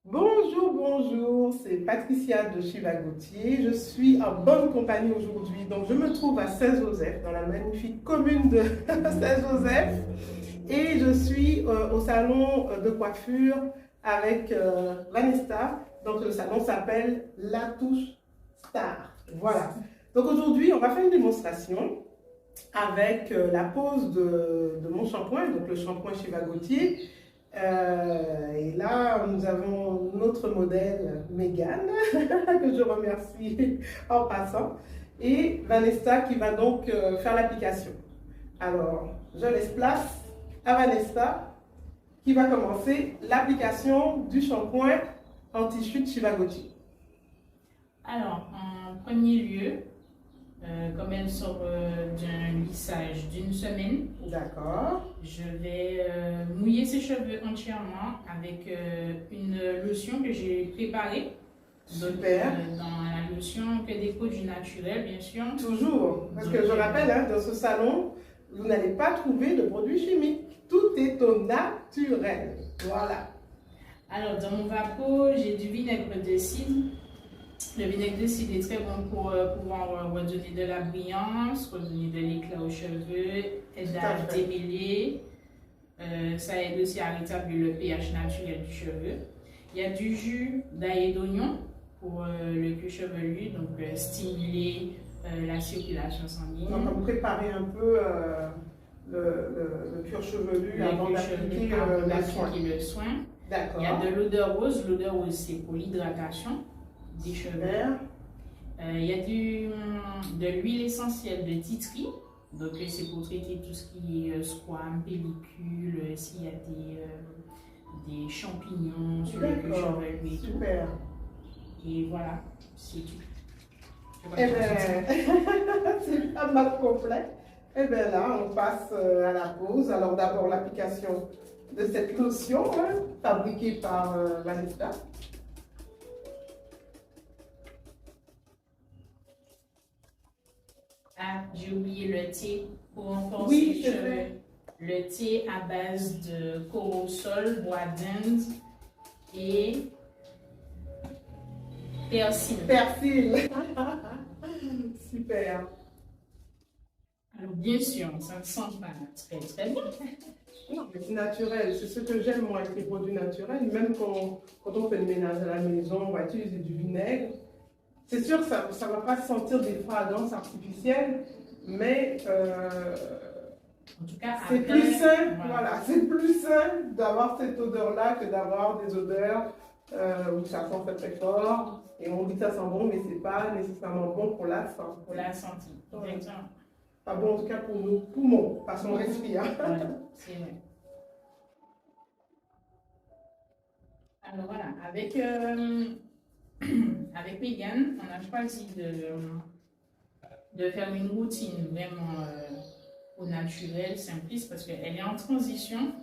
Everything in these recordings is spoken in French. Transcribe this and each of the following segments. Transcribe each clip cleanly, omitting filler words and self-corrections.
Bonjour, bonjour, c'est Patricia de Shiva Gauthier. Je suis en bonne compagnie aujourd'hui. Donc, je me trouve à Saint-Joseph, dans la magnifique commune de Saint-Joseph. Et je suis au salon de coiffure avec Vanessa. Donc, le salon s'appelle La Touche Star. Voilà. Donc, aujourd'hui, on va faire une démonstration avec la pose de mon shampoing, donc le shampoing Shiva Gauthier. Et là, nous avons notre modèle Mégane, que je remercie en passant, et Vanessa qui va donc faire l'application. Alors, je laisse place à Vanessa qui va commencer l'application du shampoing anti-chute Shiva Gauthier. Alors, en premier lieu, comme elle sort d'un lissage d'une semaine, D'accord. je vais mouiller ses cheveux entièrement avec une lotion que j'ai préparée. Super. Donc, dans la lotion que des produits naturels, bien sûr. Toujours. Parce que je rappelle, hein, dans ce salon, vous n'allez pas trouver de produits chimiques. Tout est au naturel. Voilà. Alors, dans mon vapeau, j'ai du vinaigre de cidre. Le vinaigre de cidre est très bon pour pouvoir redonner de la brillance, redonner de l'éclat aux cheveux, aide à démêler. Ça aide aussi à rétablir le pH naturel du cheveu. Il y a du jus d'ail et d'oignon pour le cuir chevelu, donc stimuler la circulation sanguine. Donc, on préparer un peu le cuir chevelu avant d'appliquer le soin. D'accord. Il y a de l'odeur rose. L'odeur rose, c'est pour l'hydratation des cheveux. Il y a de l'huile essentielle de titri. Donc, c'est pour traiter tout ce qui est squame, pellicule, s'il y a des champignons sur le cuir chevelu et tout. Super. Et voilà, c'est tout. Eh bien, c'est pas mal complet. Eh bien là, on passe à la pause. Alors d'abord l'application de cette lotion fabriquée par Vanessa. Ah, j'ai oublié le thé pour renforcer les cheveux. Le thé à base de corosol, bois d'Inde et persil. Persil. Super. Alors bien sûr, ça ne sent pas très très bon. Non, mais c'est naturel. C'est ce que j'aime moi avec les produits naturels. Même quand on fait le ménage à la maison, on va utiliser du vinaigre. C'est sûr que ça ne va pas sentir des fragrances artificielles, mais en tout cas, c'est plus sain, voilà, c'est plus sain d'avoir cette odeur-là que d'avoir des odeurs où ça sent très très fort. Et on dit que ça sent bon, mais ce n'est pas nécessairement bon pour la santé. Pour la santé, exactement. Pas bon en tout cas pour nos poumons, parce qu'on respire. Voilà, c'est vrai. Alors voilà, avec Mégane, on a choisi de faire une routine vraiment au naturel, simpliste, parce qu'elle est en transition.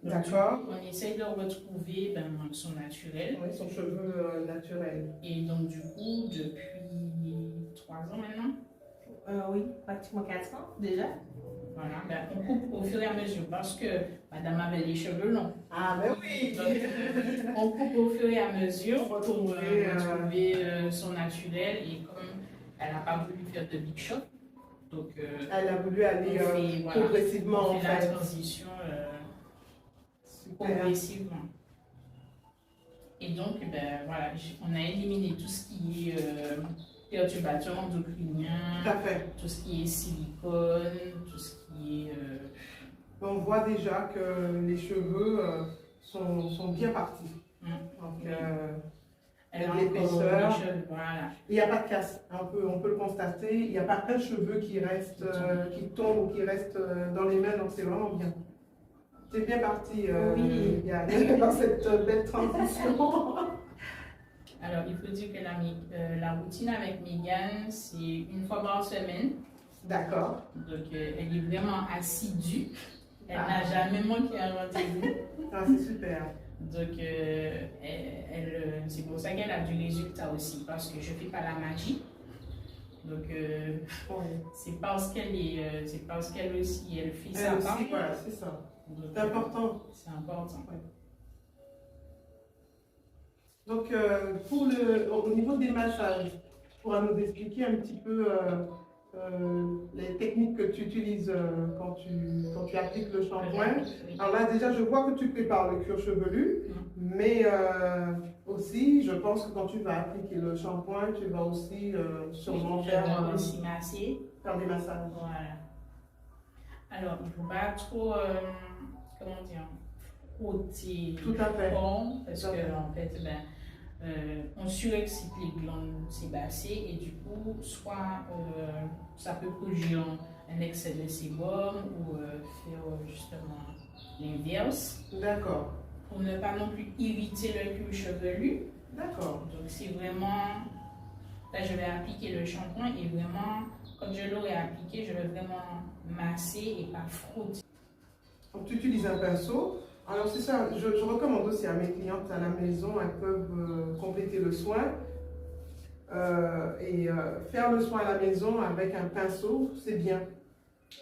D'accord. On essaye de retrouver son naturel. Oui, son cheveu naturel. Et donc du coup, depuis 3 ans maintenant. Oui, pratiquement 4 ans déjà. Voilà, on coupe au fur et à mesure parce que madame avait les cheveux longs. Ah ben oui. Donc, on coupe au fur et à mesure pour retrouver son naturel, et comme elle n'a pas voulu faire de big shot, donc elle a voulu aller progressivement on fait la transition progressivement. Et donc voilà, on a éliminé tout ce qui est perturbateurs endocriniens, tout ce qui est silicone, tout ce qui est... On voit déjà que les cheveux sont bien partis. Donc, l'épaisseur, voilà. Il n'y a pas de casse, on peut le constater. Il n'y a pas un cheveu qui reste, qui tombe ou qui reste dans les mains, donc c'est vraiment bien. C'est bien parti, oui. Dans cette belle transition. Alors, il faut dire que la routine avec Mégane, c'est une fois par semaine. D'accord. Donc, elle est vraiment assidue. Elle n'a jamais manqué un rendez-vous. Ah, c'est super. Donc, c'est pour ça qu'elle a du résultat aussi, parce que je ne fais pas la magie. Donc, c'est parce qu'elle aussi, elle fait sa part. Voilà, c'est ça. C'est important. C'est important. Ouais. Donc, au niveau des massages, tu pourras nous expliquer un petit peu les techniques que tu utilises quand tu appliques le shampoing. Oui. Alors là, déjà, je vois que tu prépares le cuir chevelu, mais aussi, je pense que quand tu vas appliquer le shampoing, tu vas aussi sûrement Je faire vais aussi masser. des massages. Voilà. Alors, il ne faut pas trop, comment dire, frotter Tout à fait. fort, parce Tout à fait. que en fait, on surexcite les glandes sébacées et du coup, soit ça peut produire un excès de sébum ou faire justement l'inverse. D'accord. Pour ne pas non plus irriter le cuir chevelu. D'accord. Donc, c'est vraiment, là, je vais appliquer le shampoing et vraiment, quand je l'aurai appliqué, je vais vraiment masser et pas frotter. Donc, tu utilises un pinceau. Alors, c'est ça, je recommande aussi à mes clientes à la maison, elles peuvent compléter le soin et faire le soin à la maison avec un pinceau, c'est bien.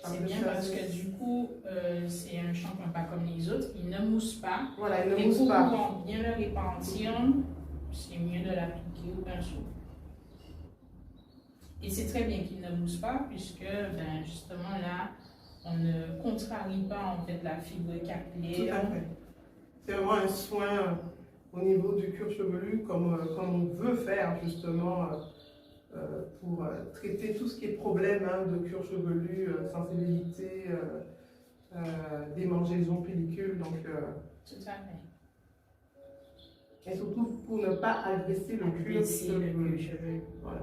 C'est bien parce que du coup, c'est un shampoing pas comme les autres, il ne mousse pas. Voilà, il ne Et mousse pour pas. pouvoir bien le répartir, c'est mieux de l'appliquer au pinceau. Et c'est très bien qu'il ne mousse pas puisque justement là, on ne contrarie pas en fait la fibre Tout capillaire. à fait. C'est vraiment un soin au niveau du cuir chevelu comme on veut faire justement pour traiter tout ce qui est problème de cuir chevelu, sensibilité, démangeaison, pellicule. Donc, Tout à fait. et surtout pour ne pas agresser le cuir Agresser le cuir chevelu. Voilà.